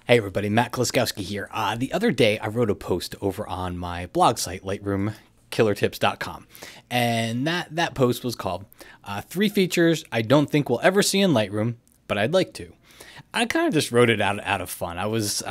Hey everybody, Matt Kliskowski here. The other day I wrote a post over on my blog site, lightroomkillertips.com. And that post was called 3 features I don't think we'll ever see in Lightroom, but I'd like to. I kind of just wrote it out of fun. I was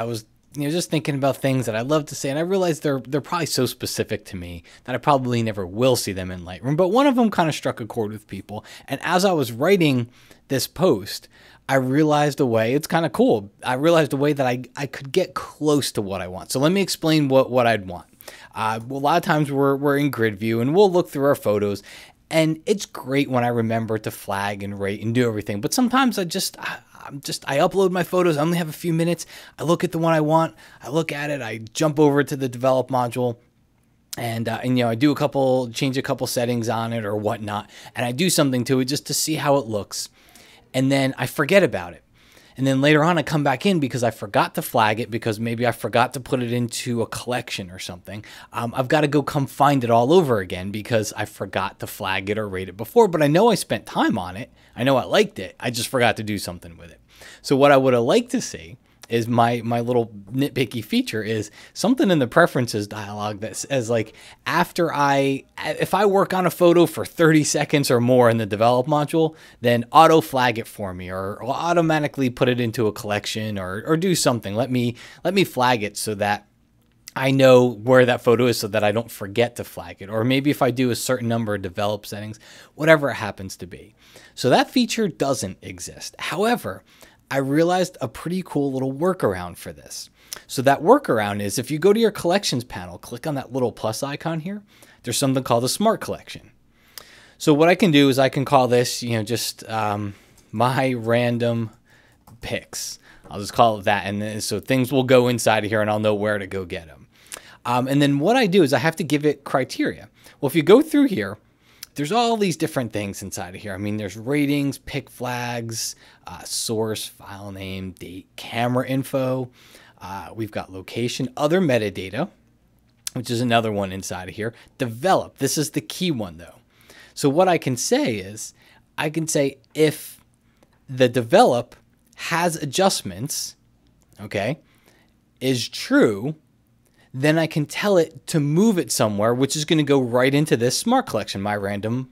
just thinking about things that I'd love to say, and I realized they're probably so specific to me that I probably never will see them in Lightroom. But one of them kind of struck a chord with people. And as I was writing this post, I realized a way, it's kind of cool. I realized a way that I could get close to what I want. So let me explain what I'd want. A lot of times we're in grid view and we'll look through our photos, and it's great when I remember to flag and rate and do everything. But sometimes I upload my photos. I only have a few minutes. I look at the one I want. I look at it. I jump over to the develop module. And I do change a couple settings on it or whatnot. And I do something to it just to see how it looks. And then I forget about it. And then later on I come back in because I forgot to flag it, because maybe I forgot to put it into a collection or something. I've got to go come find it all over again because I forgot to flag it or rate it before. But I know I spent time on it. I know I liked it. I just forgot to do something with it. So what I would have liked to see is my little nitpicky feature is something in the preferences dialog that says, like, if I work on a photo for 30 seconds or more in the develop module, then auto flag it for me, or automatically put it into a collection, or do something. Let me flag it so that I know where that photo is, so that I don't forget to flag it. Or maybe if I do a certain number of develop settings, whatever it happens to be. So that feature doesn't exist. However, I realized a pretty cool little workaround for this. So that workaround is, if you go to your collections panel, click on that little plus icon here, there's something called a smart collection. So what I can do is I can call this, just my random picks. I'll just call it that. And then, so things will go inside of here and I'll know where to go get them. And then what I do is I have to give it criteria. Well, if you go through here, there's all these different things inside of here. I mean, there's ratings, pick flags, source, file name, date, camera info. We've got location, other metadata, which is another one inside of here. Develop. This is the key one, though. So what I can say is, I can say if the develop has adjustments, okay, is true, then I can tell it to move it somewhere, which is going to go right into this smart collection, my random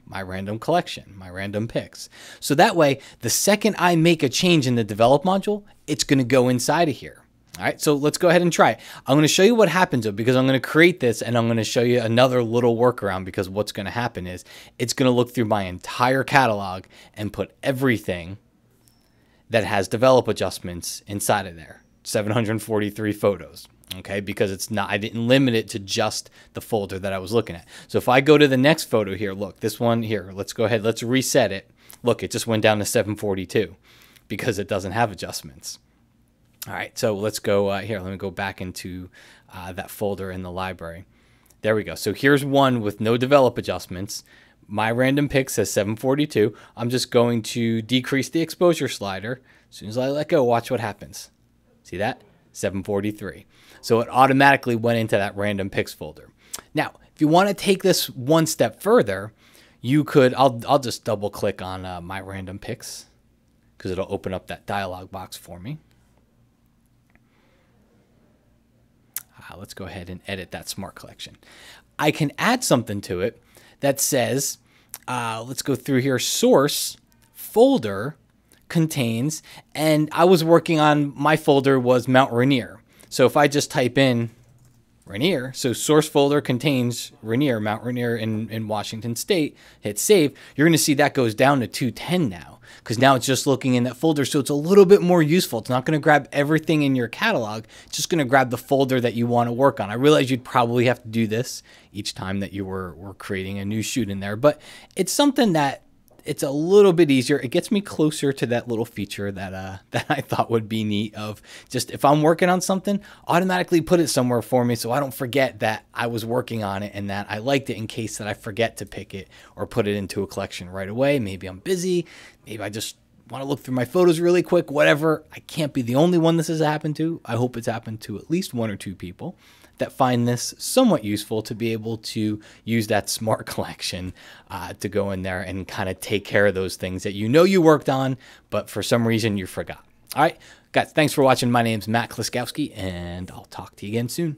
collection, my random picks. So that way, the second I make a change in the develop module, it's going to go inside of here. All right, so let's go ahead and try it. I'm going to show you what happens, though, because I'm going to create this and I'm going to show you another little workaround, because what's going to happen is it's going to look through my entire catalog and put everything that has develop adjustments inside of there. 743 photos. Okay, because it's not, I didn't limit it to just the folder that I was looking at. So if I go to the next photo here, look, this one here, let's go ahead, let's reset it. Look, it just went down to 742 because it doesn't have adjustments. All right, so let's go here. Let me go back into that folder in the library. There we go. So here's one with no develop adjustments. My random pick says 742. I'm just going to decrease the exposure slider. As soon as I let go, watch what happens. See that? 743. So it automatically went into that random picks folder. Now, if you want to take this one step further, you could, I'll just double click on my random picks, because it'll open up that dialog box for me. Let's go ahead and edit that smart collection. I can add something to it that says, let's go through here, source folder contains, and I was working on, my folder was Mount Rainier. So if I just type in Rainier, so source folder contains Rainier, Mount Rainier in Washington State, hit save, you're going to see that goes down to 210 now, because now it's just looking in that folder. So it's a little bit more useful. It's not going to grab everything in your catalog. It's just going to grab the folder that you want to work on. I realize you'd probably have to do this each time that you were creating a new shoot in there, but it's something that it's a little bit easier. It gets me closer to that little feature that I thought would be neat, of just, if I'm working on something, automatically put it somewhere for me so I don't forget that I was working on it and that I liked it, in case that I forget to pick it or put it into a collection right away. Maybe I'm busy. Maybe I just want to look through my photos really quick, whatever. I can't be the only one this has happened to. I hope it's happened to at least 1 or 2 people that find this somewhat useful, to be able to use that smart collection to go in there and kind of take care of those things that you know you worked on, but for some reason you forgot. All right, Guys, thanks for watching. My name's Matt Kliskowski, and I'll talk to you again soon.